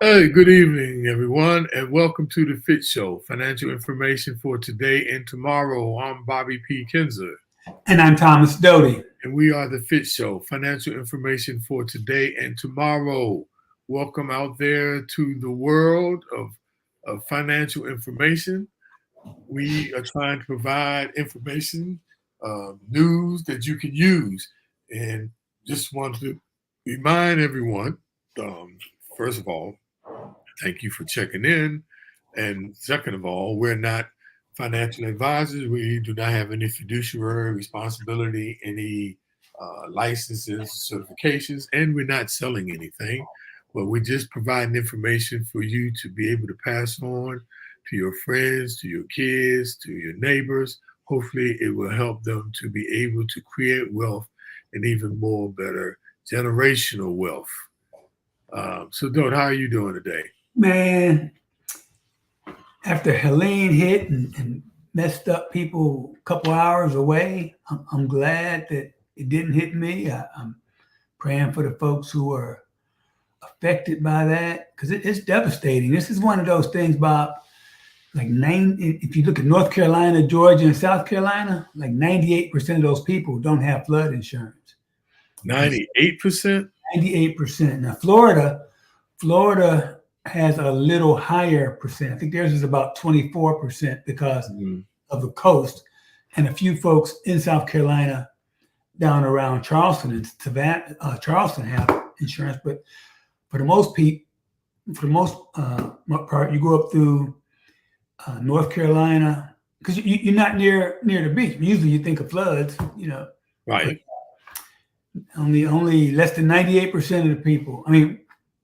Hey, good evening, everyone, and welcome to the FITT Show, financial information for today and tomorrow. I'm Bobby P. Kinzer, And I'm Thomas Doty. and we are the FITT Show, financial information for today and tomorrow. Welcome out there to the world of financial information. We are trying to provide information, news that you can use, and just want to remind everyone, um, first of all, thank you for checking in. And second of all, we're not financial advisors. We do not have any fiduciary responsibility, any licenses, certifications, and we're not selling anything. But we're just providing information for you to be able to pass on to your friends, to your kids, to your neighbors. Hopefully, it will help them to be able to create wealth and even more better generational wealth. So, Don, how are you doing today? Man, after Helene hit and messed up people a couple hours away, I'm glad that it didn't hit me. I'm praying for the folks who are affected by that because it's devastating. This is one of those things, Bob. If you look at North Carolina, Georgia, and South Carolina, like 98% of those people don't have flood insurance. 98%? 98%. Now, Florida has a little higher percent. I think theirs is about 24% because of the coast, and a few folks in South Carolina down around Charleston and Savannah, Charleston have insurance. But for the most part, you go up through North Carolina because you're not near the beach. Usually, you think of floods, Right. Only less than 98% of the people.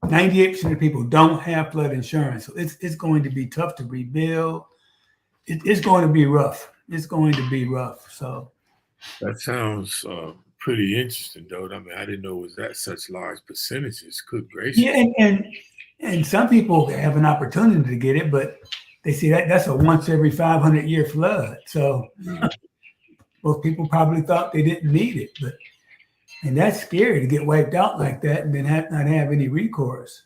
98% of the people don't have flood insurance. So it's going to be tough to rebuild. It's going to be rough. It's going to be rough. So that sounds pretty interesting, though. I mean, I didn't know it was that such large percentages. Good gracious. Yeah, and some people have an opportunity to get it, but they see that's a once every 500-year flood. So most people probably thought they didn't need it, and that's scary to get wiped out like that and then not have any recourse.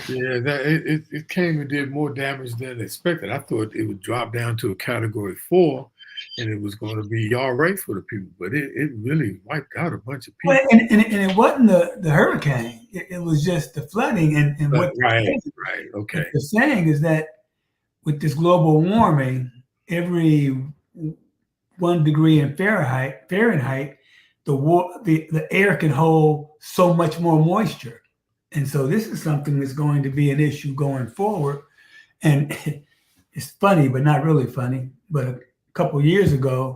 Yeah, it came and did more damage than expected. I thought it would drop down to a category 4 and it was going to be all right for the people, but it really wiped out a bunch of people. Well, and it wasn't the hurricane. It was just the flooding. And what right. Okay. What they're saying is that with this global warming, every 1 degree in Fahrenheit, the air can hold so much more moisture. And so this is something that's going to be an issue going forward. And it's funny, but not really funny. But a couple of years ago,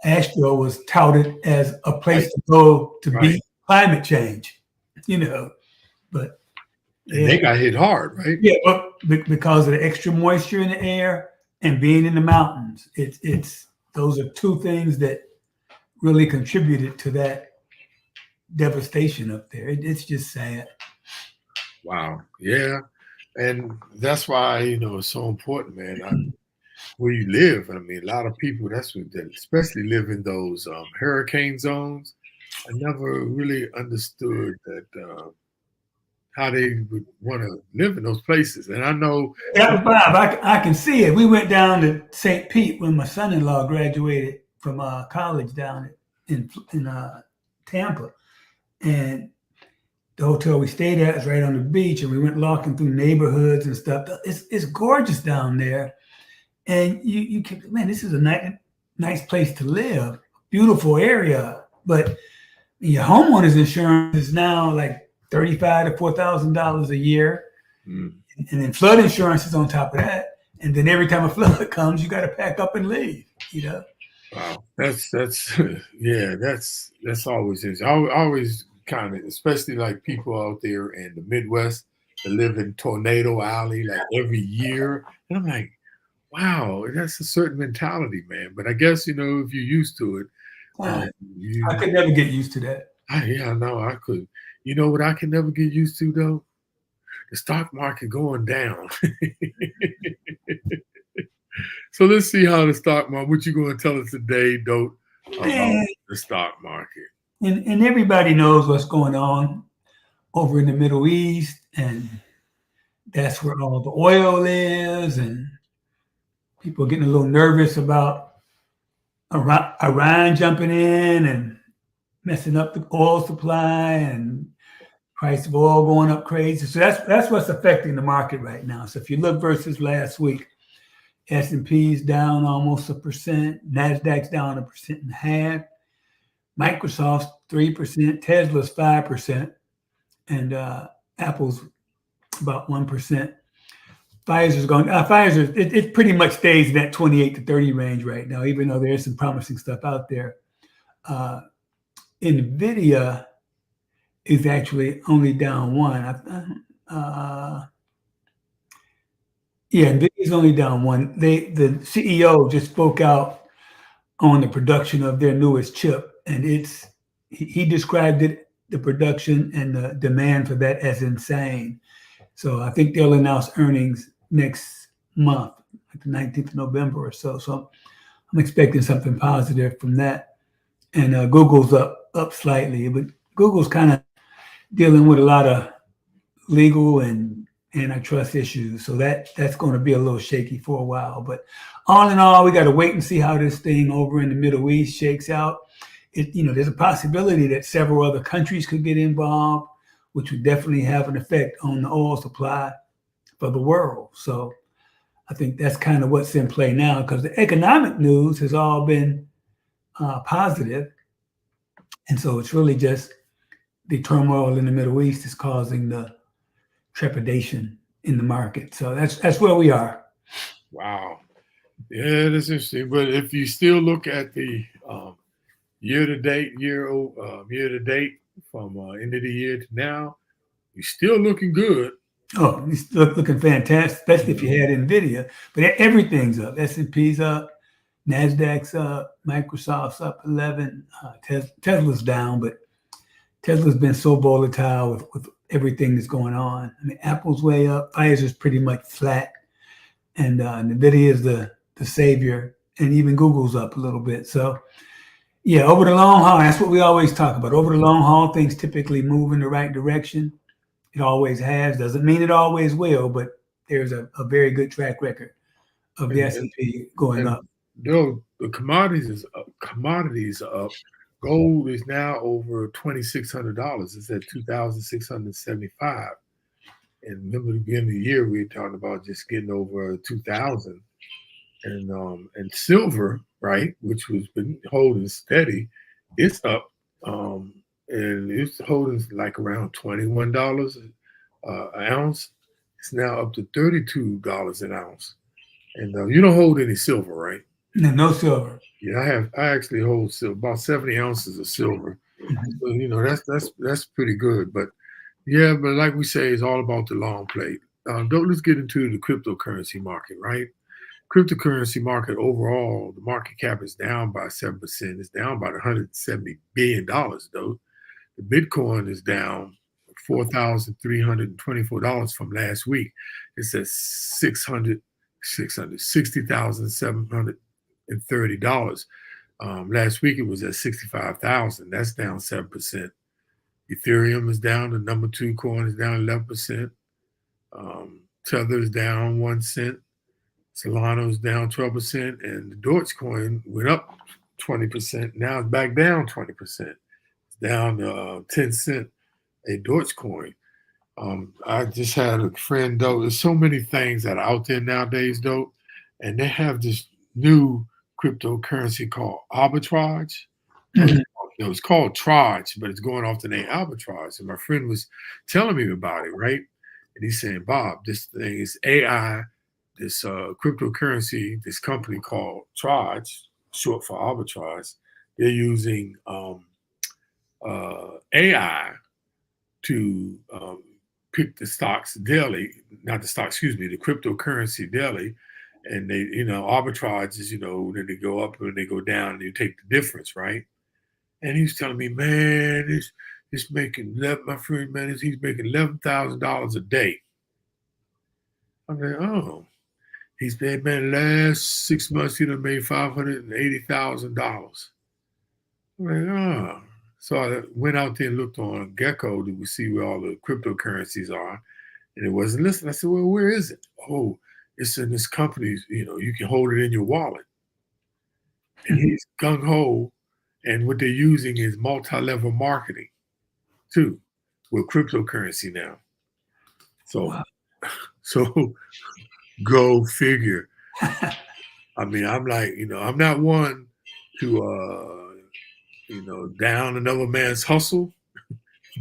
Astro was touted as a place to go to beat climate change, But they got hit hard, right? Yeah, but because of the extra moisture in the air and being in the mountains, it's those are two things that really contributed to that devastation up there. It's just sad. Wow. Yeah. And that's why, it's so important, man. Where you live. I mean, a lot of people, especially live in those hurricane zones. I never really understood that how they would want to live in those places. And I know. Yeah, Bob, I can see it. We went down to St. Pete when my son-in-law graduated from college down in Tampa. And the hotel we stayed at is right on the beach, and we went walking through neighborhoods and stuff. It's gorgeous down there, and you can, man, this is a nice place to live, beautiful area. But your homeowner's insurance is now like $35,000 to $4,000 a year, and then flood insurance is on top of that. And then every time a flood comes, you got to pack up and leave. Wow, that's always is. I always kind of, especially like people out there in the Midwest that live in Tornado Alley like every year, and I'm like, wow, that's a certain mentality, man. But I guess if you're used to it, I could never get used to that. No, I could. You know what I can never get used to though? The stock market going down. So let's see how the stock market, what you going to tell us today, Dote, about the stock market. And everybody knows what's going on over in the Middle East and that's where all the oil is, and people are getting a little nervous about Iran jumping in and messing up the oil supply and price of oil going up crazy. So that's what's affecting the market right now. So if you look versus last week, S&P's down almost 1%, Nasdaq's down 1.5%, Microsoft's 3%, Tesla's 5%, and Apple's about 1%. Pfizer's going. Pfizer, it pretty much stays in that 28 to 30 range right now, even though there's some promising stuff out there. Nvidia is actually only down 1. Nvidia's only down 1. The CEO just spoke out on the production of their newest chip, and he described it, the production and the demand for that, as insane. So I think they'll announce earnings next month, like the 19th of November or so. So I'm expecting something positive from that. And Google's up slightly, but Google's kind of dealing with a lot of legal and antitrust issues. So that's going to be a little shaky for a while. But all in all, we got to wait and see how this thing over in the Middle East shakes out. There's a possibility that several other countries could get involved, which would definitely have an effect on the oil supply for the world. So I think that's kind of what's in play now, because the economic news has all been positive. And so it's really just the turmoil in the Middle East is causing the trepidation in the market. So that's where we are. Wow. Yeah, that's interesting. But if you still look at the year to date from end of the year to now, you're still looking good. Oh, it's looking fantastic, especially if you had Nvidia. But everything's up. S&P's up, Nasdaq's up, Microsoft's up 11. Tesla's down, but Tesla's been so volatile with everything that's going on. I mean, Apple's way up, Pfizer's pretty much flat, and Nvidia is the savior, and even Google's up a little bit. So, yeah, over the long haul, that's what we always talk about. Over the long haul, things typically move in the right direction. It always has. Doesn't mean it always will, but there's a very good track record of the S&P going up. Though the commodities are up. Gold is now over $2,600. It's at $2,675. And remember, the beginning of the year, we were talking about just getting over 2,000. And silver, right, which was been holding steady, it's up, and it's holding like around $21 an ounce. It's now up to $32 an ounce. And you don't hold any silver, right? No silver. Yeah, I actually hold silver, about 70 ounces of silver. So that's pretty good. But yeah, but like we say, it's all about the long play. Let's get into the cryptocurrency market, right? Cryptocurrency market overall, the market cap is down by 7%. It's down by $170 billion, though. The Bitcoin is down $4,324 from last week. It's at $60,730. Last week it was at 65,000. That's down 7%. Ethereum is down. The number 2 coin is down 11%. Tether is down 1 cent. Solana is down 12%, and the Dogecoin went up 20%. Now it's back down 20%. It's down 10 cents a Dogecoin. I just had a friend, though. There's so many things that are out there nowadays, though, and they have this new cryptocurrency called arbitrage. It's called Trage, but it's going off the name arbitrage. And my friend was telling me about it, right? And he's saying, Bob, this thing is AI. This cryptocurrency, this company called Trage, short for arbitrage, they're using AI to pick the stocks daily, not the stocks, excuse me, the cryptocurrency daily. And they, arbitrage is, when they go up and they go down, and you take the difference, right? And he's telling me, man, it's making, my friend, man, he's making $11,000 a day. I'm like, oh. He's been, man, last 6 months, he done made $580,000. I'm like, So I went out there and looked on Gecko to see where all the cryptocurrencies are. and it wasn't listed. I said, well, where is it? Oh, it's in this company. You can hold it in your wallet. And he's gung ho, and what they're using is multi-level marketing too, with cryptocurrency now. So, Wow. so go figure. I mean, I'm like, I'm not one to, down another man's hustle,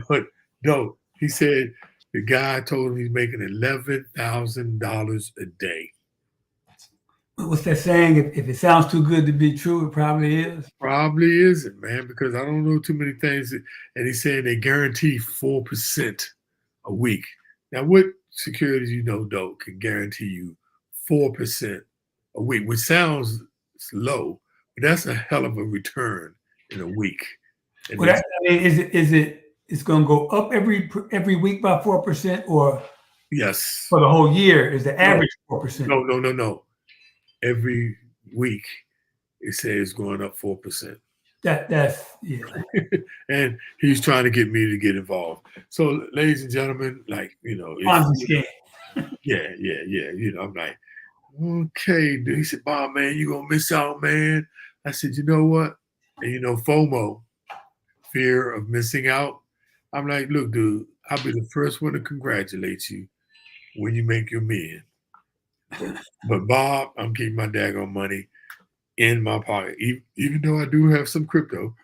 but no, he said the guy told him he's making $11,000 a day. What's that saying? If it sounds too good to be true, it probably is. Probably isn't, man, because I don't know too many things. And he's saying they guarantee 4% a week. Now, what securities though, can guarantee you 4% a week, which sounds low, but that's a hell of a return in a week. And Well, it's going to go up every week by 4%, or yes, for the whole year is the average 4%? No. Every week it says going up 4%. That's yeah. And he's trying to get me to get involved. So, ladies and gentlemen, Ponzi scheme. yeah. I'm like, okay, dude. He said, Bob, man, you gonna miss out, man. I said, you know what? And FOMO, fear of missing out. I'm like, look, dude, I'll be the first one to congratulate you when you make your million. But Bob, I'm keeping my daggone money in my pocket, even though I do have some crypto.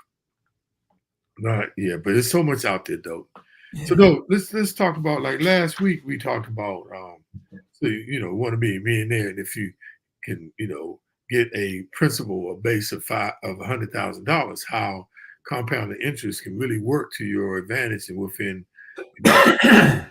But there's so much out there, though. Yeah. So, though, let's talk about, like last week we talked about, want to be a millionaire, and if you can, get a principal, a base of $100,000, how compounded interest can really work to your advantage, and within 5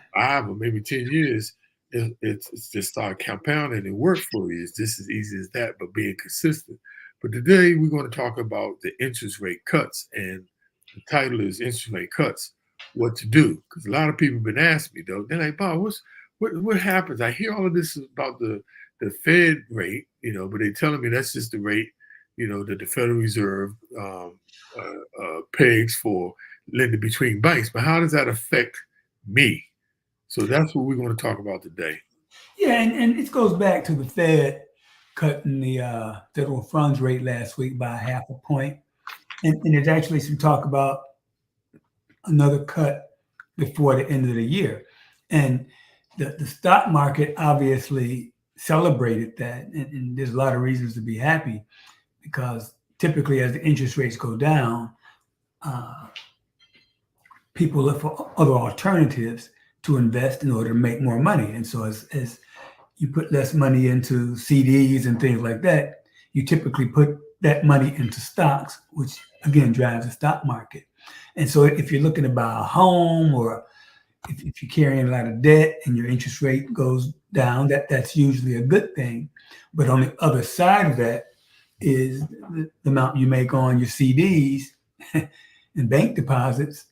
or maybe 10 years, it's just start compounding and work for you. It's just as easy as that, but being consistent. But today we're going to talk about the interest rate cuts, and the title is Interest Rate Cuts, What to Do. Because a lot of people have been asking me, though, they're like, Bob, what happens? I hear all of this about the Fed rate, but they're telling me that's just the rate, that the Federal Reserve pegs for lending between banks. But how does that affect me? So that's what we're going to talk about today. Yeah, and it goes back to the Fed cutting the federal funds rate last week by 0.5 point. And there's actually some talk about another cut before the end of the year. And the stock market obviously celebrated that. And there's a lot of reasons to be happy, because typically as the interest rates go down, people look for other alternatives to invest in order to make more money. And so as you put less money into CDs and things like that, you typically put that money into stocks, which again drives the stock market. And so if you're looking to buy a home, or if you're carrying a lot of debt and your interest rate goes down, that's usually a good thing. But on the other side of that is the amount you make on your CDs and bank deposits,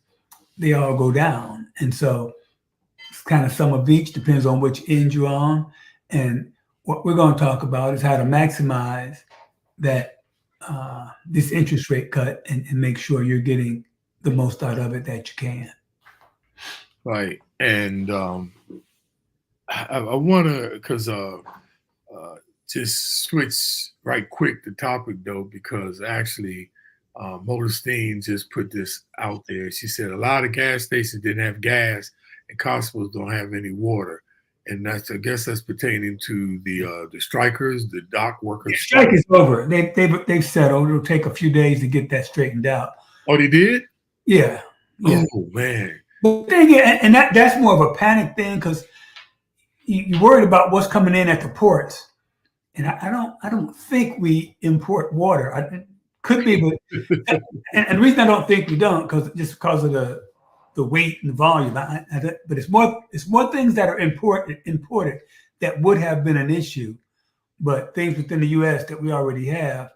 they all go down. And so it's kind of some of each, depends on which end you're on. And what we're going to talk about is how to maximize that this interest rate cut and make sure you're getting the most out of it that you can. Right. And I want to, because just switch right quick the topic, though, because actually Modestine just put this out there. She said a lot of gas stations didn't have gas, and Costco's don't have any water. And I guess that's pertaining to the strikers, the dock workers. The strike is over. They've settled. It'll take a few days to get that straightened out. Oh, they did? Yeah. Oh man. The thing is, and that's more of a panic thing, because you're worried about what's coming in at the ports. And I don't think we import water. Could be, but and the reason I don't think we don't, because of the weight and the volume. But it's more things that are imported that would have been an issue, but things within the U.S. that we already have.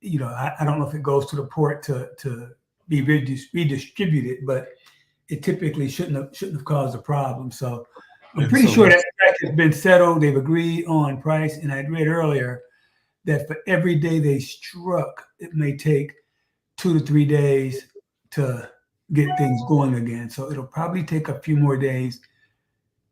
I don't know if it goes to the port to be redistributed, but it typically shouldn't have caused a problem. So I'm pretty sure that strike has been settled. They've agreed on price, and I read earlier that for every day they struck, it may take 2 to 3 days to get things going again. So it'll probably take a few more days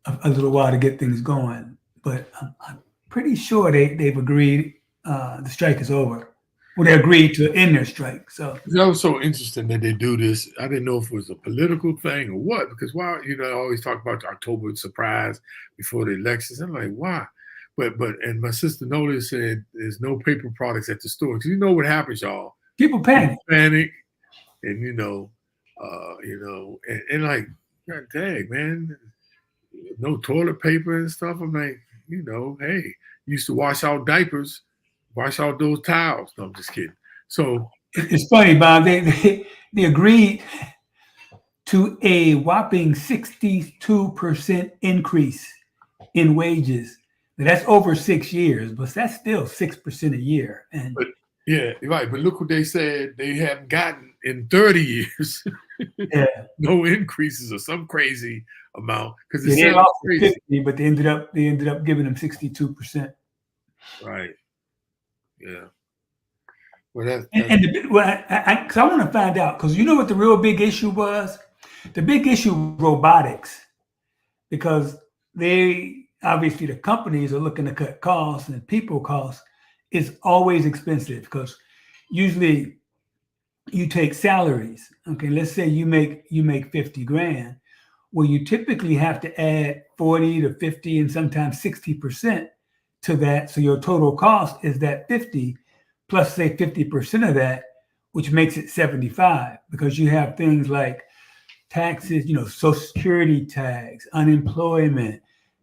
a little while to get things going. But I'm pretty sure they've agreed the strike is over. Well, they agreed to end their strike. So that was so interesting that they do this. I didn't know if it was a political thing or what, because why, I always talk about the October surprise before the elections. I'm like, why? And my sister noticed said there's no paper products at the store. Because you know what happens, y'all. people panic. And and like, God dang, man, no toilet paper and stuff. I'm like, hey, used to wash out diapers, wash out those towels. No, I'm just kidding. So It's funny, Bob. They agreed to a whopping 62% increase in wages. Now, that's over 6 years, but that's still 6% a year. And yeah, right. But look what they said they haven't gotten in 30 years. Yeah. No increases or some crazy amount because they lost 50, but they ended up giving them 62%. Right. Yeah. Well, because I want to find out, because you know what the real big issue was? The big issue was robotics, because they obviously the companies are looking to cut costs, and people costs is always expensive, because usually you take salaries. Okay, let's say you make 50 grand. Well, you typically have to add 40 to 50 and sometimes 60% to that. So your total cost is that 50 plus say 50% of that, which makes it 75, because you have things like taxes, Social Security tax, unemployment,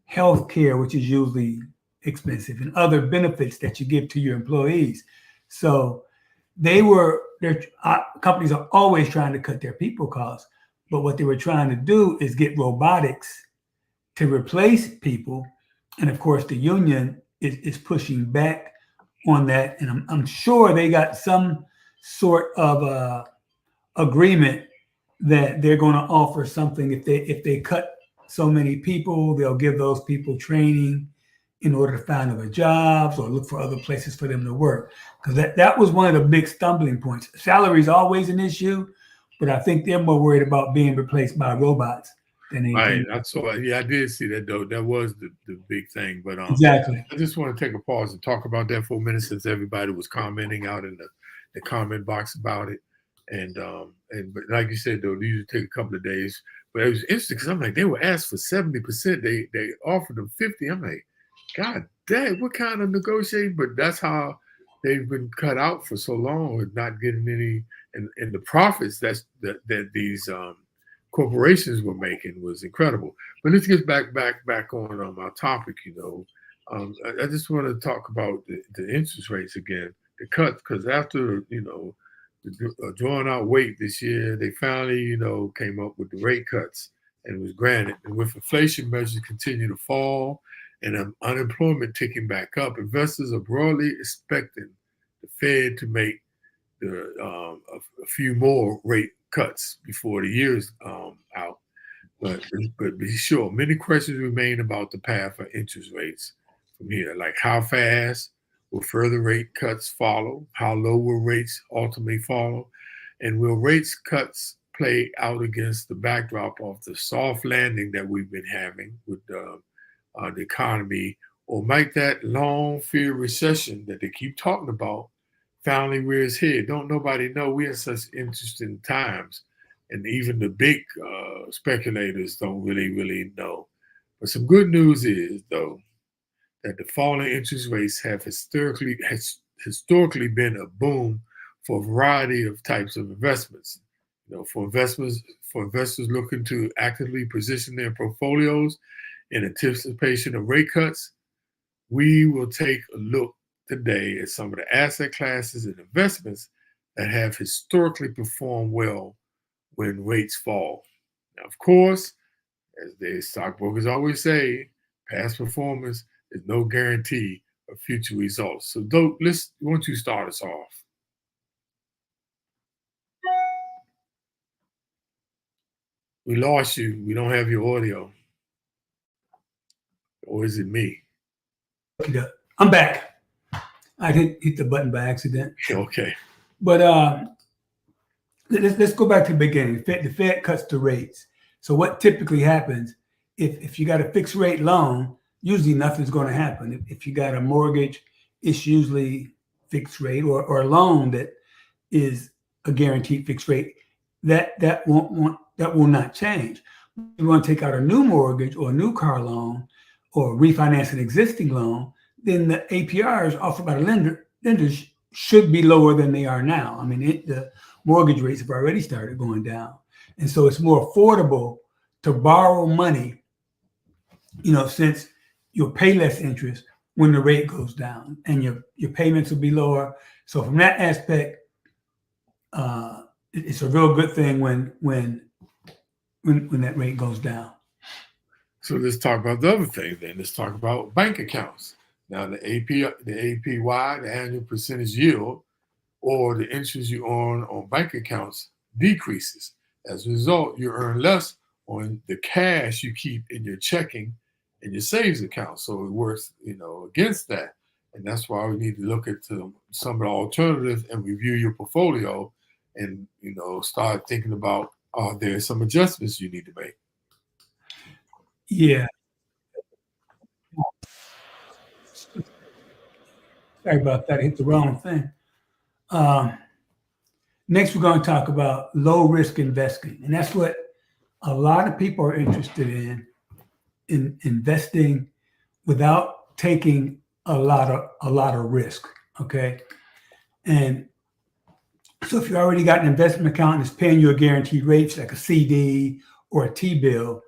healthcare, which is usually expensive, and other benefits that you give to your employees. So their companies are always trying to cut their people costs, but what they were trying to do is get robotics to replace people. And of course, the union is pushing back on that. And I'm sure they got some sort of agreement that they're going to offer something. If they cut so many people, they'll give those people training in order to find other jobs or look for other places for them to work. Because that was one of the big stumbling points. Salary is always an issue, but I think they're more worried about being replaced by robots than anything. Right. I did see that, though. That was the big thing. But exactly. I just want to take a pause and talk about that for a minute, since everybody was commenting out in the comment box about it. But like you said, though, these usually take a couple of days. But it was interesting because I'm like, they were asked for 70%. They offered them 50. I'm like, God dang, what kind of negotiating? But that's how they've been cut out for so long with not getting any, and the profits that these corporations were making was incredible. But let's get back on our topic. I just want to talk about the interest rates again, the cuts, because after drawing out wait this year, they finally came up with the rate cuts, and it was granted. And with inflation measures continue to fall and unemployment ticking back up, investors are broadly expecting the Fed to make a few more rate cuts before the year's out. But be sure, many questions remain about the path of interest rates from here, like how fast will further rate cuts follow? How low will rates ultimately follow? And will rates cuts play out against the backdrop of the soft landing that we've been having with the economy? Or might that long feared recession that they keep talking about finally rear its head? Don't nobody know. We're in such interesting times. And even the big speculators don't really know. But some good news is, though, that the falling interest rates have historically been a boom for a variety of types of investments. For investors looking to actively position their portfolios in anticipation of rate cuts, we will take a look today at some of the asset classes and investments that have historically performed well when rates fall. Now, of course, as the stockbrokers always say, past performance is no guarantee of future results. So, why don't you start us off? We lost you. We don't have your audio. Or is it me? I'm back. I hit the button by accident. Okay. But let's go back to the beginning. The Fed cuts the rates. So what typically happens if you got a fixed rate loan, usually nothing's going to happen. If you got a mortgage, it's usually fixed rate, or a loan that is a guaranteed fixed rate. That will not change. If you want to take out a new mortgage or a new car loan or refinance an existing loan, then the APRs offered by the lenders should be lower than they are now. I mean, the mortgage rates have already started going down. And so it's more affordable to borrow money, since you'll pay less interest when the rate goes down, and your payments will be lower. So from that aspect, it's a real good thing when that rate goes down. So let's talk about the other thing then. Let's talk about bank accounts. Now the APY, the annual percentage yield, or the interest you earn on bank accounts decreases. As a result, you earn less on the cash you keep in your checking and your savings account. So it works, against that. And that's why we need to look at some of the alternatives and review your portfolio and, start thinking about, are there some adjustments you need to make? Yeah. Sorry about that. I hit the wrong thing. Next, we're going to talk about low risk investing. And that's what a lot of people are interested in investing without taking a lot of risk. Okay. And so if you already got an investment account and it's paying you a guaranteed rate, like a CD or a T-bill,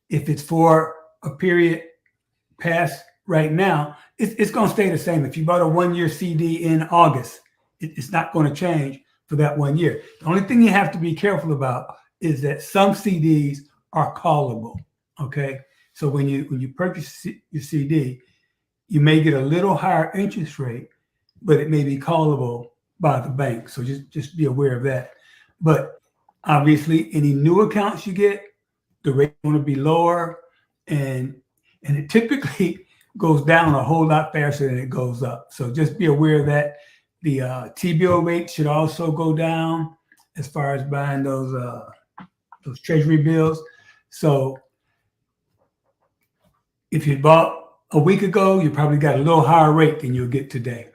if it's for a period past right now, it's going to stay the same. If you bought a 1-year CD in August, it's not going to change for that 1 year. The only thing you have to be careful about is that some CDs are callable. Okay. So when you purchase your CD, you may get a little higher interest rate, but it may be callable by the bank. So just be aware of that. But obviously, any new accounts you get, the rate is going to be lower, and it typically goes down a whole lot faster than it goes up. So just be aware of that. The T-bill rate should also go down as far as buying those treasury bills. So if you bought a week ago, you probably got a little higher rate than you'll get today.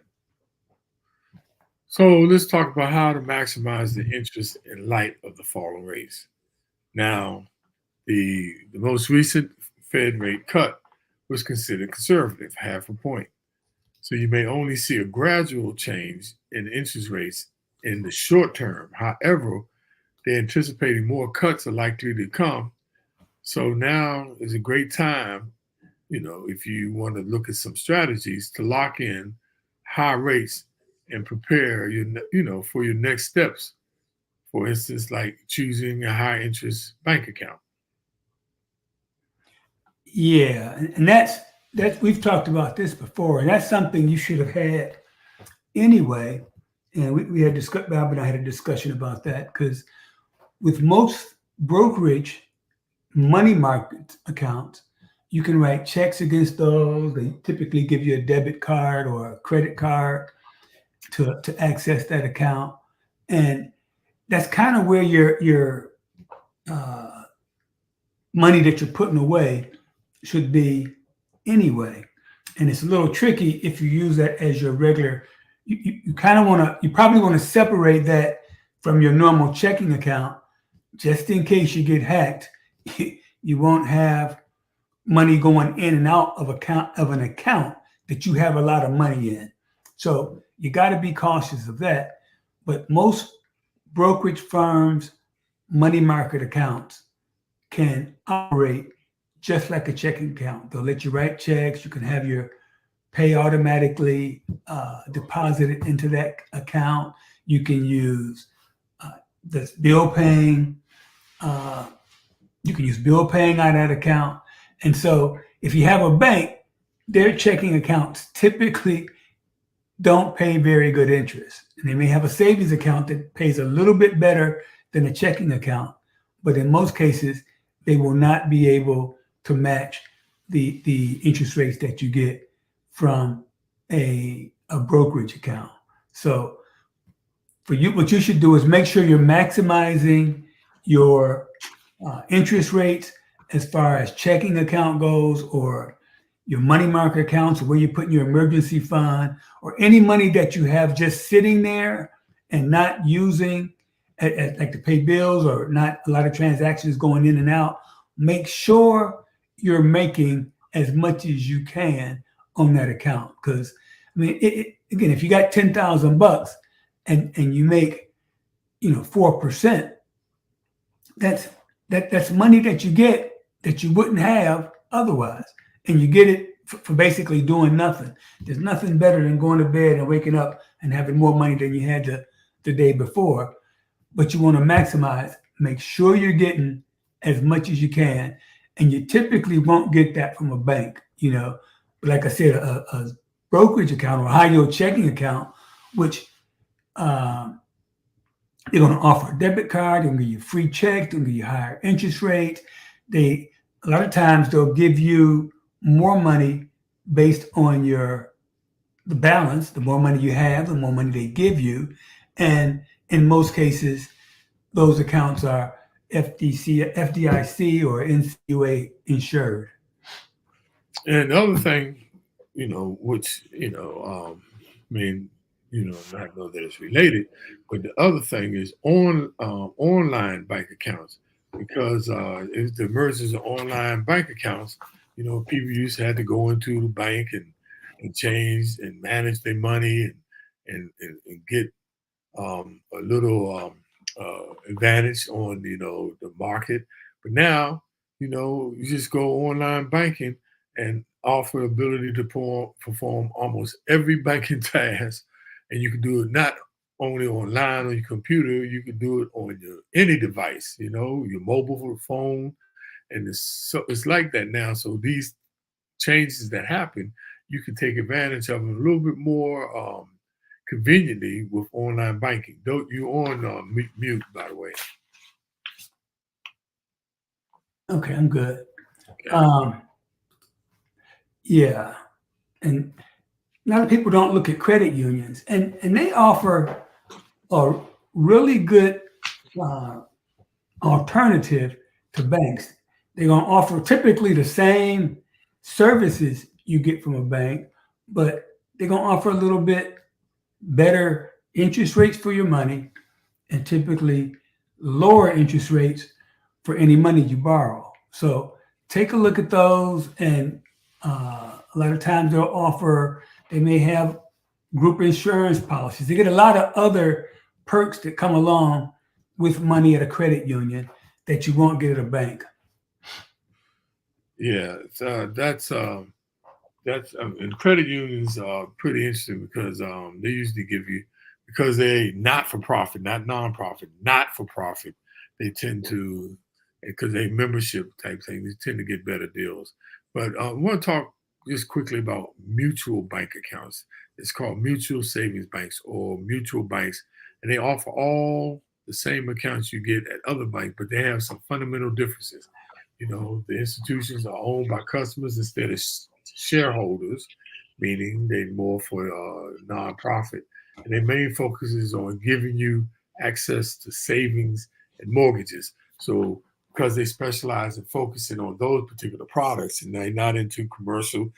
So let's talk about how to maximize the interest in light of the falling rates. Now, the most recent Fed rate cut was considered conservative, 0.5 point. So you may only see a gradual change in interest rates in the short term. However, they're anticipating more cuts are likely to come. So now is a great time, if you want to look at some strategies to lock in high rates and prepare for your next steps. For instance, like choosing a high interest bank account. Yeah, and that's we've talked about this before, and that's something you should have had anyway. And we had Bob and I had a discussion about that, because with most brokerage money market accounts, you can write checks against those. They typically give you a debit card or a credit card to access that account, and that's kind of where your money that you're putting away should be anyway. And it's a little tricky if you use that as your regular. You probably want to separate that from your normal checking account, just in case you get hacked. You won't have money going in and out of an account that you have a lot of money in. So you got to be cautious of that. But most brokerage firms, money market accounts can operate just like a checking account. They'll let you write checks. You can have your pay automatically deposited into that account. You can use the bill paying. You can use bill paying on that account. And so if you have a bank, their checking accounts typically don't pay very good interest. And they may have a savings account that pays a little bit better than a checking account, but in most cases, they will not be able to match the interest rates that you get from a brokerage account. So for you, what you should do is make sure you're maximizing your interest rates as far as checking account goes, or your money market accounts, or where you're putting your emergency fund, or any money that you have just sitting there and not using, like to pay bills, or not a lot of transactions going in and out, make sure you're making as much as you can on that account. Because I mean, again, if you got $10,000 and you make 4%, that's money that you get that you wouldn't have otherwise, and you get it for basically doing nothing. There's nothing better than going to bed and waking up and having more money than you had the day before. But you want to maximize. Make sure you're getting as much as you can, and you typically won't get that from a bank. But like I said, a brokerage account or a high yield checking account, which they're going to offer a debit card, they're going to give you free checks, they're going to give you higher interest rates. A lot of times they'll give you more money based on the balance. The more money you have, the more money they give you. And in most cases, those accounts are FDIC or NCUA insured. And the other thing, which, not know that it's related, but the other thing is online bank accounts, because if the emergence of online bank accounts, people used to have to go into the bank and change and manage their money and get a little advantage on the market. But now you just go online banking and offer ability to perform almost every banking task. And you can do it not only online on your computer, you can do it on any device, your mobile phone. And it's like that now. So these changes that happen, you can take advantage of them a little bit more conveniently with online banking. You're on mute, by the way. Okay, I'm good. Okay. Yeah. And a lot of people don't look at credit unions, and they offer a really good alternative to banks. They're going to offer typically the same services you get from a bank, but they're going to offer a little bit better interest rates for your money, and typically lower interest rates for any money you borrow. So take a look at those, and a lot of times they may have group insurance policies. They get a lot of other perks that come along with money at a credit union that you won't get at a bank. Yeah, that's and credit unions are pretty interesting because they usually give you, because they're not for profit, not nonprofit, not for profit. They tend to, because they membership type thing, they tend to get better deals. But I want to talk just quickly about mutual bank accounts. It's called mutual savings banks or mutual banks, and they offer all the same accounts you get at other banks, but they have some fundamental differences. The institutions are owned by customers instead of shareholders, meaning they're more for nonprofit. And their main focus is on giving you access to savings and mortgages. So because they specialize in focusing on those particular products, and they're not into commercial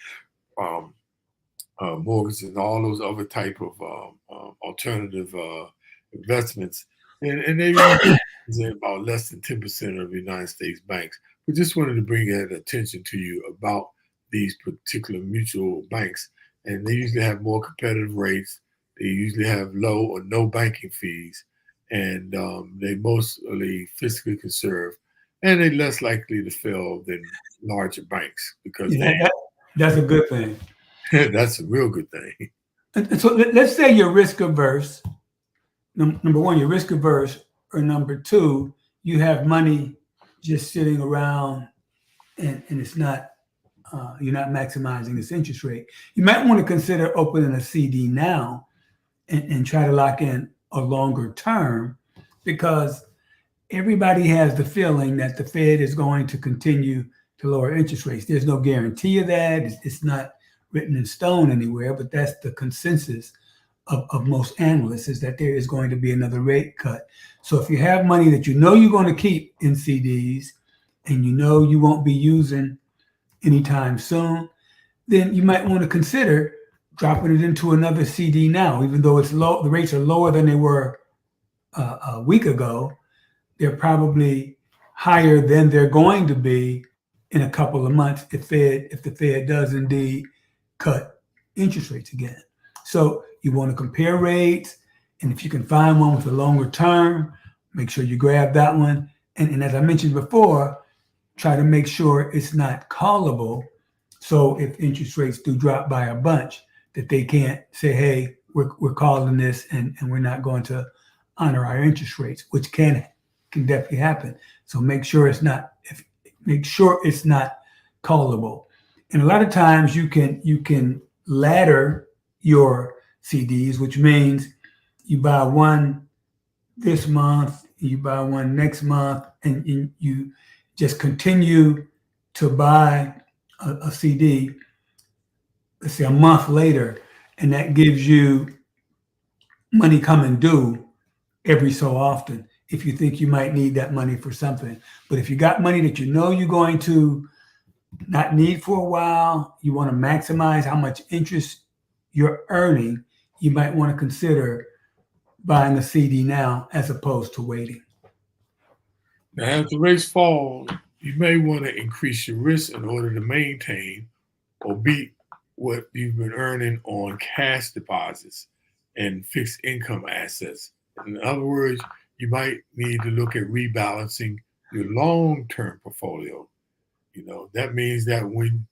mortgages and all those other type of alternative investments. And they represent about less than 10% of the United States banks. We just wanted to bring that attention to you about these particular mutual banks. And they usually have more competitive rates. They usually have low or no banking fees. And they mostly fiscally conserve. And they're less likely to fail than larger banks because that's a good thing. That's a real good thing. And so let's say you're risk averse. Number one, you're risk averse, or number two, you have money just sitting around and it's not, you're not maximizing this interest rate. You might want to consider opening a CD now and try to lock in a longer term, because everybody has the feeling that the Fed is going to continue to lower interest rates. There's no guarantee of that. It's not written in stone anywhere, but that's the consensus of most analysts, is that there is going to be another rate cut. So if you have money that you're going to keep in CDs, and you know you won't be using anytime soon, then you might want to consider dropping it into another CD now, even though it's low. The rates are lower than they were a week ago. They're probably higher than they're going to be in a couple of months if the Fed does indeed cut interest rates again. So you want to compare rates, and if you can find one with a longer term, make sure you grab that one. And as I mentioned before, try to make sure it's not callable. So if interest rates do drop by a bunch, that they can't say, hey, we're calling this and we're not going to honor our interest rates, which can definitely happen. So make sure it's not callable. And a lot of times you can ladder your CDs, which means you buy one this month, you buy one next month, and you just continue to buy a CD, let's say a month later, and that gives you money coming due every so often if you think you might need that money for something. But if you got money that you know you're going to not need for a while, you want to maximize how much interest you're earning, you might want to consider buying a CD now as opposed to waiting. Now, as the rates fall, you may want to increase your risk in order to maintain or beat what you've been earning on cash deposits and fixed income assets. In other words, you might need to look at rebalancing your long-term portfolio. That means that when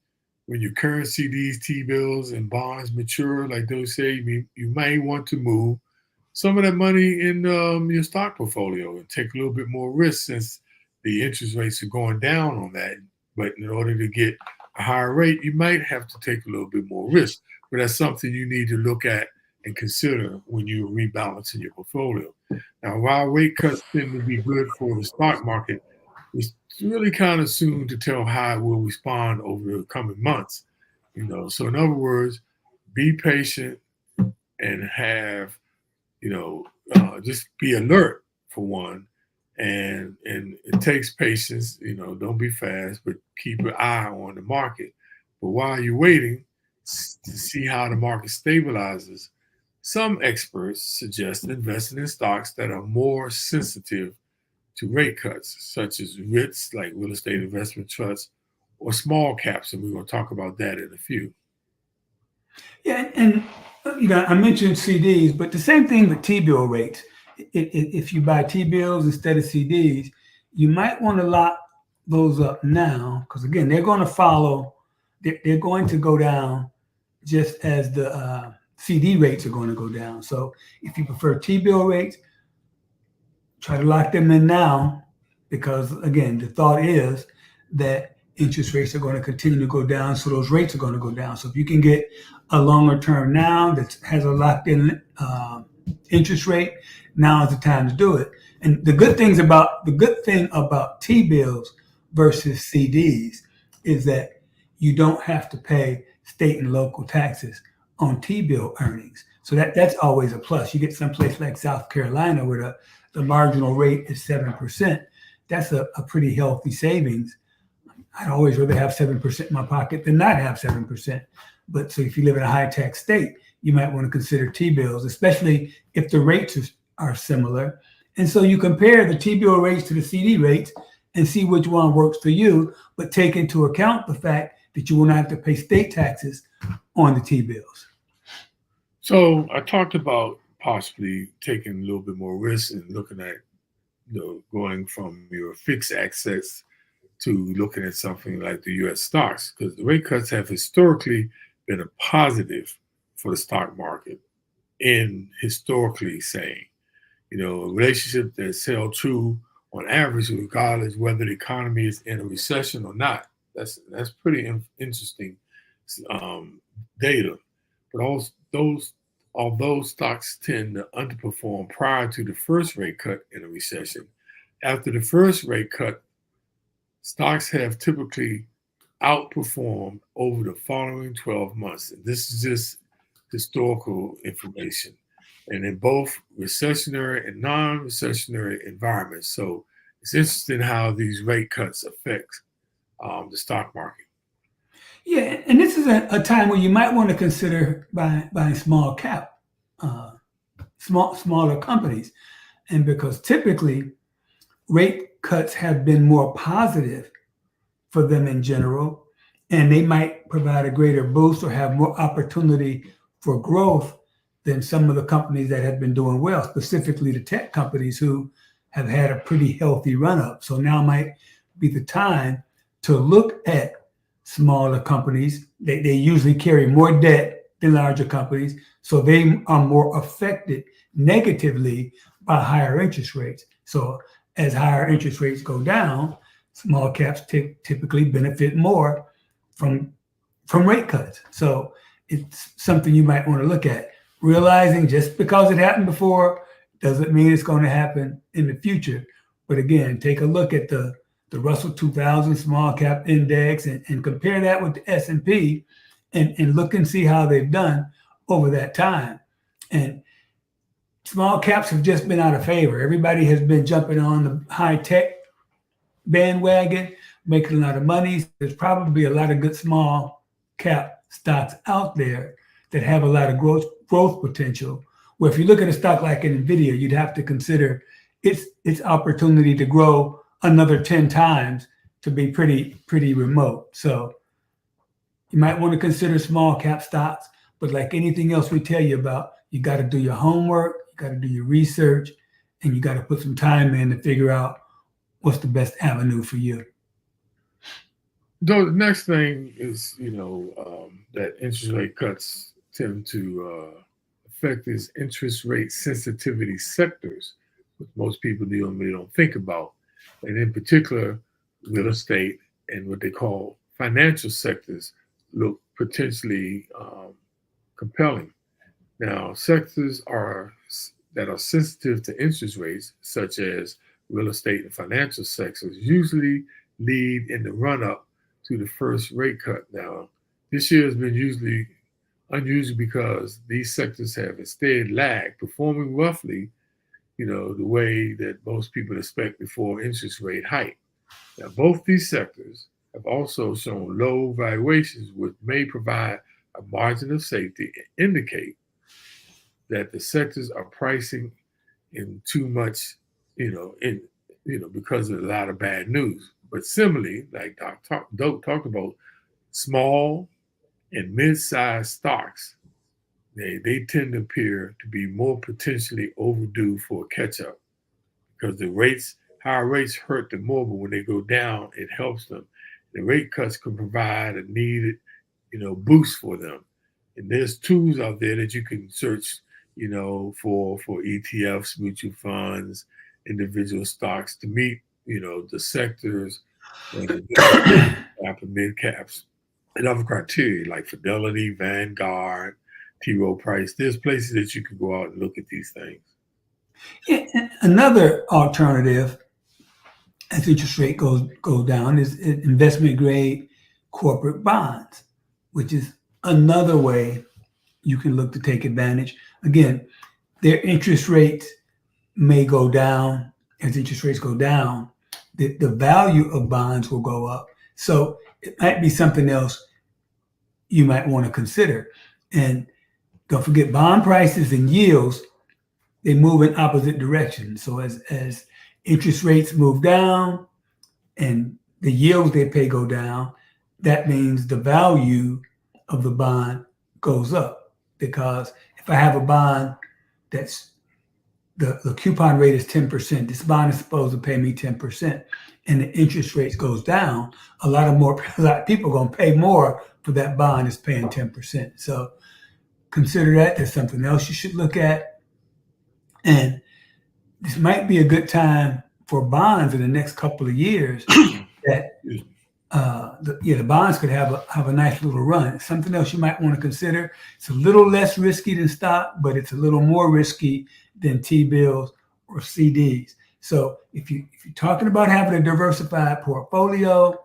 your current CDs, T-bills, and bonds mature, like those say, you may want to move some of that money in your stock portfolio and take a little bit more risk since the interest rates are going down on that. But in order to get a higher rate, you might have to take a little bit more risk. But that's something you need to look at and consider when you're rebalancing your portfolio. Now, while rate cuts tend to be good for the stock market, it's really kind of soon to tell how it will respond over the coming months. So in other words, be patient and have, just be alert for one. And it takes patience, don't be fast, but keep an eye on the market. But while you're waiting to see how the market stabilizes, some experts suggest investing in stocks that are more sensitive to rate cuts, such as REITs, like real estate investment trusts, or small caps, and we're going to talk about that in a few. Yeah, and I mentioned CDs, but the same thing with T-bill rates. If you buy T-bills instead of CDs, you might want to lock those up now because again, they're going to follow. They're going to go down just as the CD rates are going to go down. So if you prefer T-bill rates, try to lock them in now because again, the thought is that interest rates are going to continue to go down, so those rates are going to go down. So if you can get a longer term now that has a locked in interest rate, now is the time to do it. And the good thing about T-bills versus CDs is that you don't have to pay state and local taxes on T-bill earnings. So that's always a plus. You get someplace like South Carolina where the marginal rate is 7%. That's a pretty healthy savings. I'd always rather have 7% in my pocket than not have 7%. But so if you live in a high tax state, you might want to consider T-bills, especially if the rates are similar. And so you compare the T-bill rates to the CD rates and see which one works for you, but take into account the fact that you will not have to pay state taxes on the T-bills. So I talked about possibly taking a little bit more risk and looking at going from your fixed assets to looking at something like the U.S. stocks, because the rate cuts have historically been a positive for the stock market in historically saying, a relationship that's held true on average, regardless whether the economy is in a recession or not. That's pretty interesting data. But although stocks tend to underperform prior to the first rate cut in a recession, after the first rate cut, stocks have typically outperformed over the following 12 months. And this is just historical information. And in both recessionary and non-recessionary environments. So it's interesting how these rate cuts affect the stock market. Yeah, and this is a time where you might want to consider buying small cap, smaller companies, and because typically rate cuts have been more positive for them in general, and they might provide a greater boost or have more opportunity for growth than some of the companies that have been doing well, specifically the tech companies who have had a pretty healthy run up. So now might be the time to look at smaller companies. They usually carry more debt than larger companies, so they are more affected negatively by higher interest rates. So as higher interest rates go down, small caps typically benefit more from rate cuts. So it's something you might want to look at. Realizing just because it happened before doesn't mean it's going to happen in the future. But again, take a look at the Russell 2000 small cap index and compare that with the S&P and look and see how they've done over that time. And small caps have just been out of favor. Everybody has been jumping on the high tech bandwagon, making a lot of money. There's probably a lot of good small cap stocks out there that have a lot of growth potential. Where if you look at a stock like NVIDIA, you'd have to consider its opportunity to grow another 10 times to be pretty remote. So you might want to consider small cap stocks, but like anything else we tell you about, you got to do your homework, you got to do your research, and you got to put some time in to figure out what's the best avenue for you. Though the next thing is, that interest rate cuts tend to affect these interest rate sensitivity sectors, which most people don't think about. And in particular, real estate and what they call financial sectors look potentially compelling. Now, sectors that are sensitive to interest rates, such as real estate and financial sectors, usually lead in the run-up to the first rate cut. Now, this year has been unusual because these sectors have instead lagged, performing roughly, the way that most people expect before interest rate hike. Now, both these sectors have also shown low valuations, which may provide a margin of safety and indicate that the sectors are pricing in too much, because of a lot of bad news. But similarly, like Doug talked about, small and mid-sized stocks, they tend to appear to be more potentially overdue for a catch-up because higher rates hurt them more, but when they go down, it helps them. The rate cuts can provide a needed, boost for them. And there's tools out there that you can search, for ETFs, mutual funds, individual stocks to meet, the sectors and the mid caps and other criteria like Fidelity, Vanguard, T. Rowe Price. There's places that you can go out and look at these things. Yeah, another alternative as interest rate goes down is investment grade corporate bonds, which is another way you can look to take advantage. Again, their interest rates may go down. As interest rates go down, the value of bonds will go up. So it might be something else you might want to consider. And don't forget, bond prices and yields, they move in opposite directions. So as interest rates move down and the yields they pay go down, that means the value of the bond goes up. Because if I have a bond that's the coupon rate is 10%, this bond is supposed to pay me 10%, and the interest rates goes down, a lot of people are going to pay more for that bond is paying 10%. So consider that. There's something else you should look at. And this might be a good time for bonds in the next couple of years that the bonds could have a nice little run. Something else you might want to consider. It's a little less risky than stock, but it's a little more risky than T-bills or CDs. So if you're talking about having a diversified portfolio,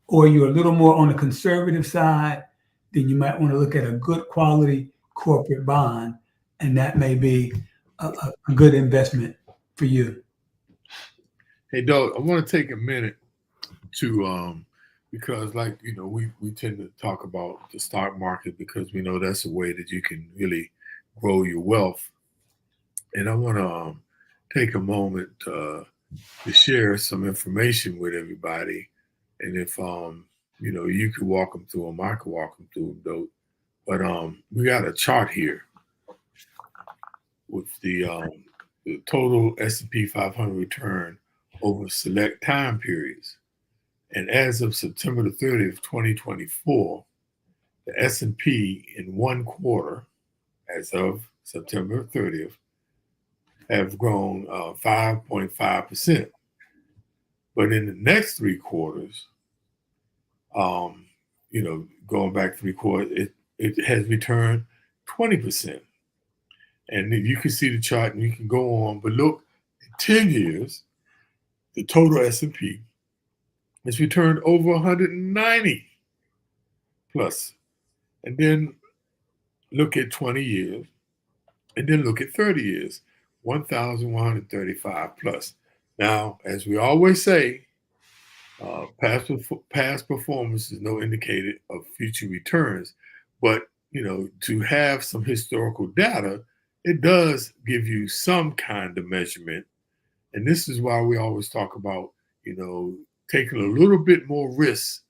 or you're a little more on the conservative side, then you might want to look at a good quality corporate bond, and that may be a good investment for you. Hey, Doug, I want to take a minute to because we tend to talk about the stock market because we know that's a way that you can really grow your wealth. And I want to take a moment to share some information with everybody. And if you could walk them through them, I could walk them through them, though. But we got a chart here with the total S&P 500 return over select time periods. And as of September the 30th, 2024, the S&P in one quarter, as of September 30th, have grown 5.5%. But in the next three quarters, going back three quarters, it has returned 20%. And you can see the chart and you can go on, but look, in 10 years, the total S&P has returned over 190 plus. And then look at 20 years, and then look at 30 years, 1,135 plus. Now, as we always say, past performance is no indicator of future returns, but to have some historical data, it does give you some kind of measurement. And this is why we always talk about, taking a little bit more risk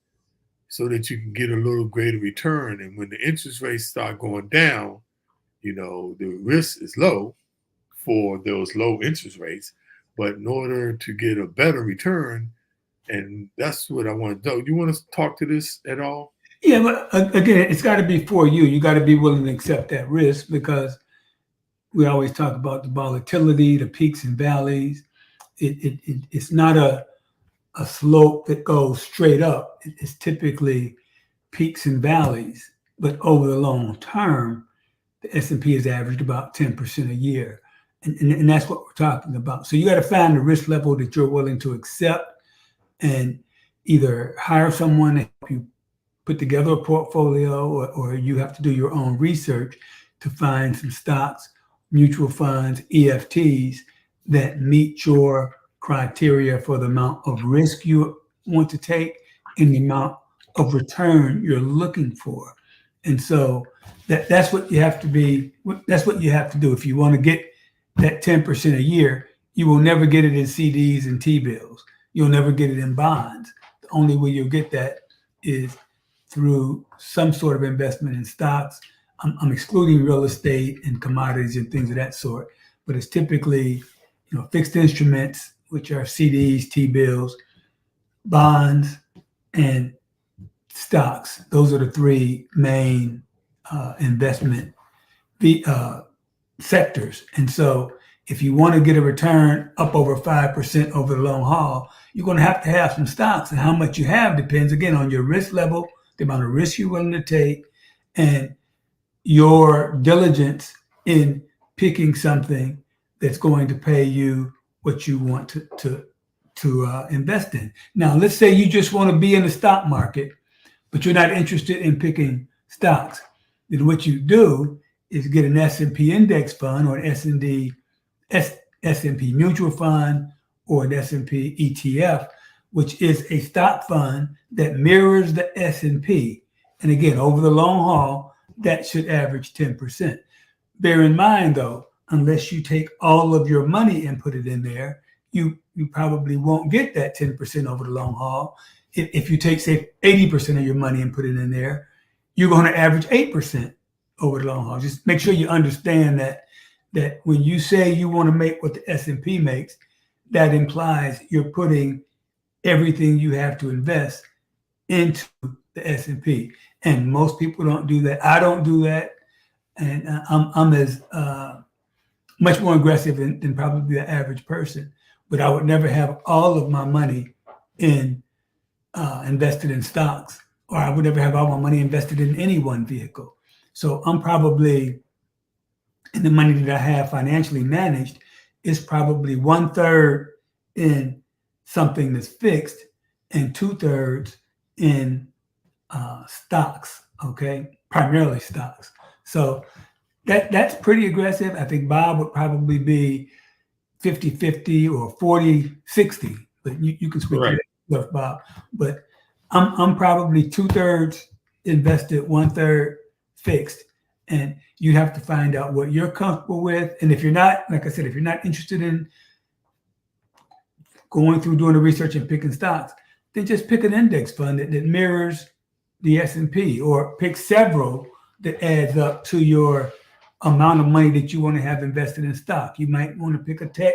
so that you can get a little greater return. And when the interest rates start going down, the risk is low for those low interest rates. But in order to get a better return, and that's what I want to do. Do you want to talk to this at all? Yeah, but again, it's got to be for you. You got to be willing to accept that risk because we always talk about the volatility, the peaks and valleys. It's not a slope that goes straight up. It's typically peaks and valleys. But over the long term, the S&P has averaged about 10% a year. And that's what we're talking about. So you got to find the risk level that you're willing to accept and either hire someone to help you put together a portfolio or you have to do your own research to find some stocks, mutual funds, EFTs that meet your criteria for the amount of risk you want to take and the amount of return you're looking for. And so that's what you have to be. That's what you have to do. If you want to get that 10% a year, you will never get it in CDs and T-bills. You'll never get it in bonds. The only way you'll get that is through some sort of investment in stocks. I'm excluding real estate and commodities and things of that sort, but it's typically, fixed instruments, which are CDs, T-bills, bonds, and stocks. Those are the three main investment sectors. And so if you want to get a return up over 5% over the long haul, you're going to have some stocks. And how much you have depends, again, on your risk level, the amount of risk you're willing to take, and your diligence in picking something that's going to pay you what you want to invest in. Now, let's say you just want to be in the stock market, but you're not interested in picking stocks. Then what you do is get an S&P index fund or an S&P mutual fund or an S&P ETF, which is a stock fund that mirrors the S&P. And again, over the long haul, that should average 10%. Bear in mind, though, unless you take all of your money and put it in there, you probably won't get that 10% over the long haul. If you take, say, 80% of your money and put it in there, you're going to average 8% over the long haul. Just make sure you understand that when you say you want to make what the S&P makes, that implies you're putting everything you have to invest into the S&P. And most people don't do that. I don't do that. And I'm as much more aggressive than probably the average person. But I would never have all of my money invested in stocks, or I would never have all my money invested in any one vehicle. So I'm probably, in the money that I have financially managed, is probably 1/3 in something that's fixed and 2/3 in stocks, okay? Primarily stocks. So that's pretty aggressive. I think Bob would probably be 50-50 or 40-60. But you can speak to Correct. that stuff, Bob. But I'm probably 2/3 invested, 1/3 fixed, and you have to find out what you're comfortable with. And if you're not, like I said, if you're not interested in going through doing the research and picking stocks, then just pick an index fund that mirrors the S&P, or pick several that adds up to your amount of money that you want to have invested in stock. You might want to pick a tech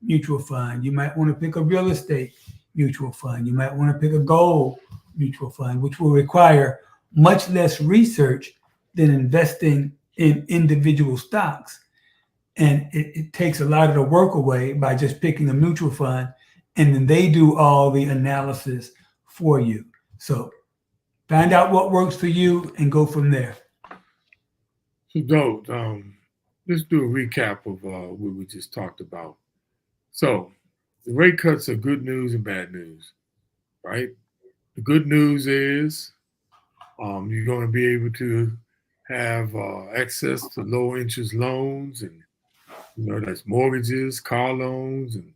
mutual fund. You might want to pick a real estate mutual fund. You might want to pick a gold mutual fund, which will require much less research than investing in individual stocks. And it takes a lot of the work away by just picking a mutual fund, and then they do all the analysis for you. So find out what works for you and go from there. So, Dope, let's do a recap of what we just talked about. So, the rate cuts are good news and bad news, right? The good news is you're going to be able to have access to low interest loans, and that's mortgages, car loans, and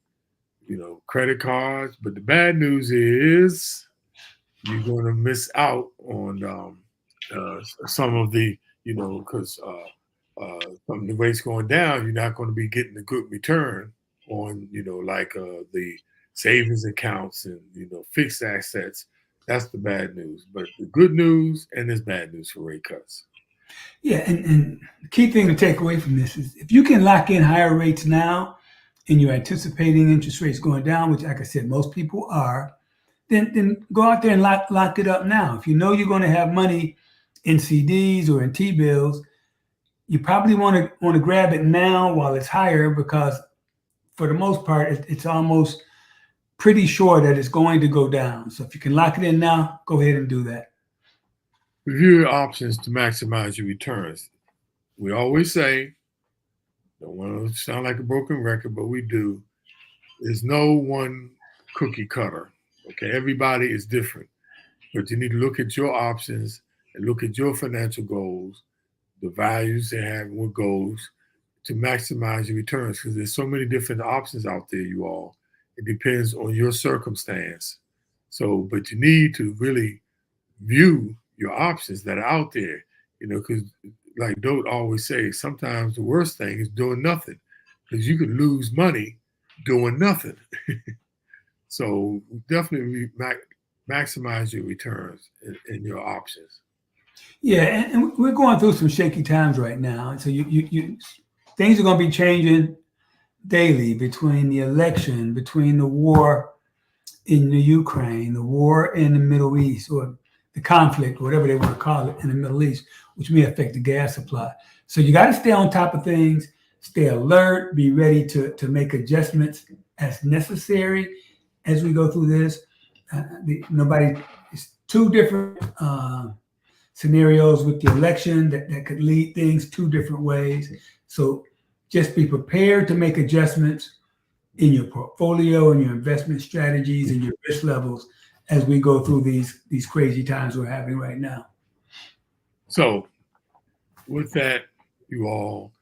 credit cards. But the bad news is you're going to miss out on some of the, because some of the rates going down, you're not going to be getting a good return on, like the savings accounts and, fixed assets. That's the bad news. But the good news, and there's bad news for rate cuts. Yeah, and the key thing to take away from this is if you can lock in higher rates now and you're anticipating interest rates going down, which, like I said, most people are, then go out there and lock it up now. If you know you're going to have money in CDs or in T-bills, you probably want to grab it now while it's higher, because for the most part, it's almost pretty sure that it's going to go down. So if you can lock it in now, go ahead and do that. Review your options to maximize your returns. We always say, don't want to sound like a broken record, but we do. There's no one cookie cutter. Okay, everybody is different, but you need to look at your options and look at your financial goals, the values they have, and what goals to maximize your returns. Because there's so many different options out there, you all. It depends on your circumstance. So, but you need to really view your options that are out there, because like Dote always says, sometimes the worst thing is doing nothing, because you could lose money doing nothing. So definitely maximize your returns in your options. Yeah, and we're going through some shaky times right now, and so you things are going to be changing daily, between the election, between the war in the Ukraine, the war in the Middle East, or the conflict, whatever they want to call it, in the Middle East, which may affect the gas supply. So you got to stay on top of things, stay alert, be ready to make adjustments as necessary as we go through this. It's two different scenarios with the election that could lead things two different ways. So just be prepared to make adjustments in your portfolio and your investment strategies and your risk levels as we go through these crazy times we're having right now. So with that, you all,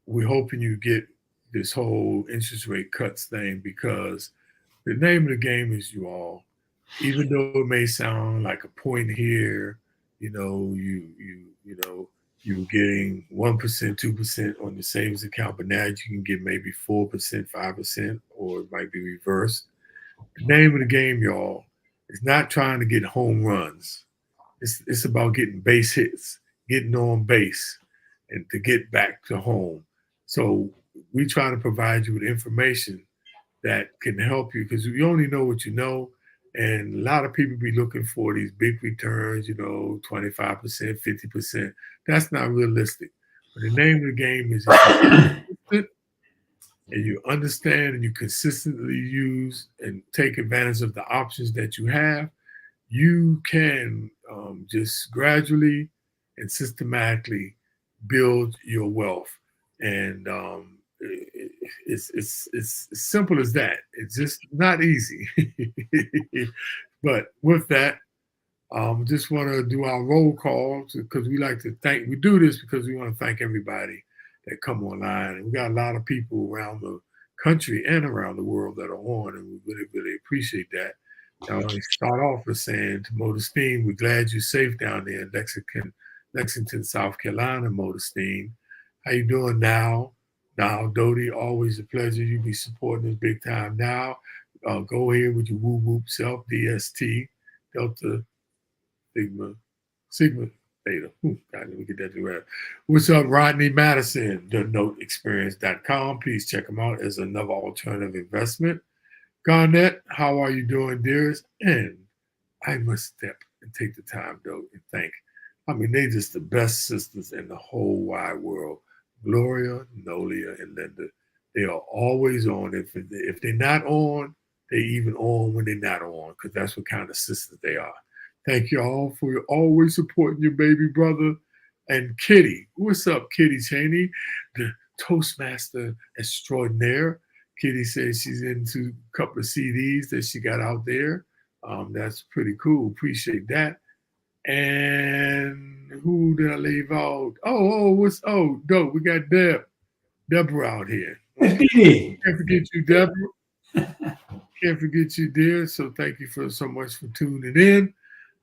we're hoping you get this whole interest rate cuts thing, because the name of the game is, you all, even though it may sound like a point here, you're getting 1%, 2% on the savings account, but now you can get maybe 4%, 5%, or it might be reversed. The name of the game, y'all, is not trying to get home runs. It's about getting base hits, getting on base, and to get back to home. So we try to provide you with information that can help you, because you only know what you know. And a lot of people be looking for these big returns, 25%, 50%. That's not realistic. But the name of the game is, and you understand and you consistently use and take advantage of the options that you have, you can just gradually and systematically build your wealth. And it's as simple as that. It's just not easy. But with that, just want to do our roll call, because we like to we do this because we want to thank everybody that come online. And we got a lot of people around the country and around the world that are on, and we really, really appreciate that. Now, I start off with saying to Modestine, we're glad you're safe down there in Lexington, South Carolina, Modestine. How you doing now? Now, Dodie, always a pleasure. You be supporting us big time now. Go ahead with your woo whoop self, DST, Delta, Sigma, Theta. God, let me get that right. What's up, Rodney Madison? TheNoteExperience.com. Please check them out as another alternative investment. Garnett, how are you doing, dearest? And I must step and take the time, though, and thank. I mean, they just the best sisters in the whole wide world. Gloria, Nolia, and Linda. They are always on. If they're not on, they even on when they're not on, because that's what kind of sisters they are. Thank you all for always supporting your baby brother. And Kitty, what's up, Kitty Cheney, the Toastmaster extraordinaire. Kitty says she's into a couple of CDs that she got out there. That's pretty cool. Appreciate that. And who did I leave out? Dope. We got Deborah out here. Can't forget you, Deborah. Can't forget you, dear. So thank you so much for tuning in.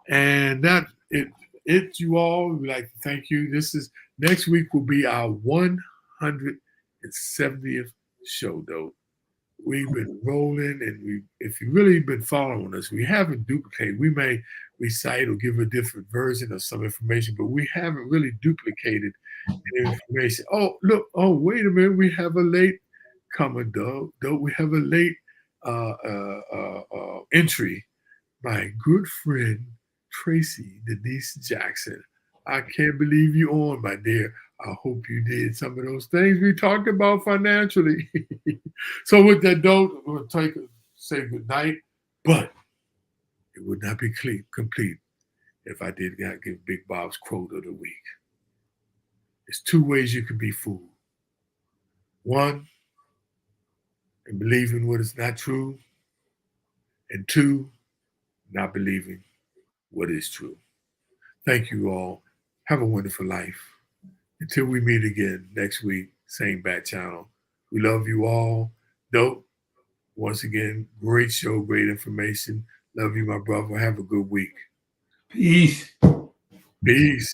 And that it you all. We'd like to thank you. Next week will be our 170th show, though. We've been rolling, and if you really been following us, we haven't duplicated. We may recite or give a different version of some information, but we haven't really duplicated the information. Oh, look. Oh, wait a minute. We have a late comer, though. We have a late entry. My good friend, Tracy Denise Jackson. I can't believe you on, my dear. I hope you did some of those things we talked about financially. So with that note, we're going to say good night, but it would not be complete if I did not give Big Bob's quote of the week. There's two ways you can be fooled. One, in believing what is not true, and two, not believing what is true. Thank you all. Have a wonderful life. Until we meet again next week, same bat channel. We love you all. Dope. Once again, great show, great information. Love you, my brother. Have a good week. Peace. Peace.